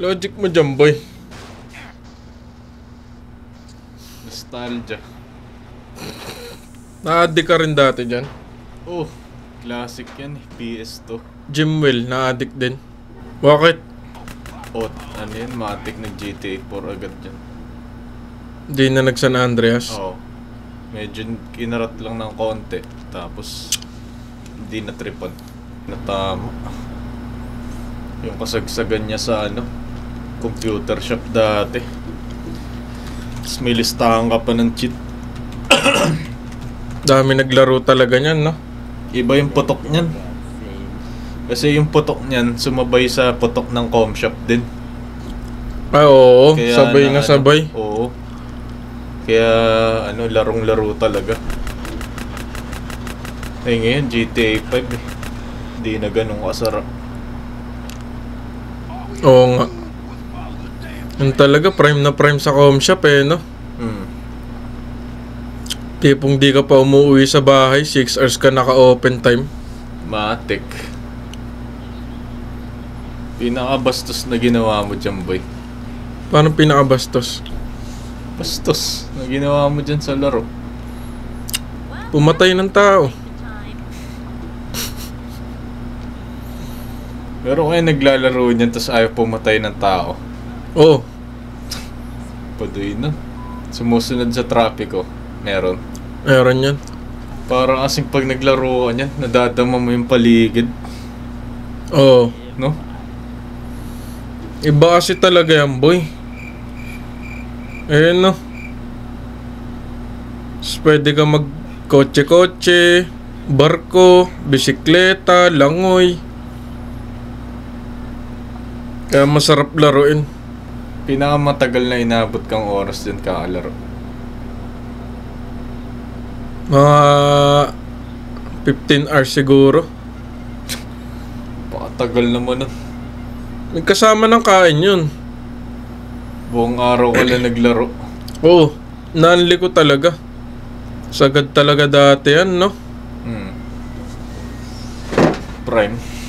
Logic mo dyan, boy. Nostalgia. Na-addict ka rin dati dyan. Oh, classic yan eh. PS2. Jimwell, na-addict din. Bakit? Oh, ano yan? Matik nag GTA 4 agad dyan. Di na nag-San Andreas. Oo. Medyo kinarat lang ng konti. Tapos, hindi na tripan. Natama. Yung kasagsagan niya sa computer shop dati. Tapos may listahan ka pa ng cheat. Dami naglaro talaga niyan, no? Iba yung putok niyan. Kasi yung putok niyan sumabay sa putok ng com shop din. Ah, oo. Kaya Sabay nga sabay. Oo. Kaya larong-laro talaga. Eh ngayon GTA 5 eh. Hindi na ganun kasarap. Oo nga. Yung talaga prime na prime sa com shop eh, no? Tipong di ka pa umuwi sa bahay, 6 hours ka naka-open time. Matik. Pinakabastos na ginawa mo dyan, boy. Paano pinakabastos? Bastos na ginawa mo dyan sa laro. Pumatay ng tao. Pero ngayon naglalaro niyan tapos ayaw pumatay ng tao. Oo. Padoy na. Sumusunod sa trapiko. Meron. Meron yan. Parang kasing pag naglaro ka niyan, nadadama mo yung paligid. Oo. No? Iba kasi talaga yan, boy. Eh, no? Pwede ka mag kotse-kotse, barko, bisikleta, langoy. Kaya masarap laruin. Pinakamatagal na inabot kang oras din kakalaro. Mga 15 hours siguro. Pakatagal naman nun. May kasama ng kain yun. Buong araw ka lang naglaro. Oo. Nanli ko talaga. Sagad talaga dati yan, no? Prime.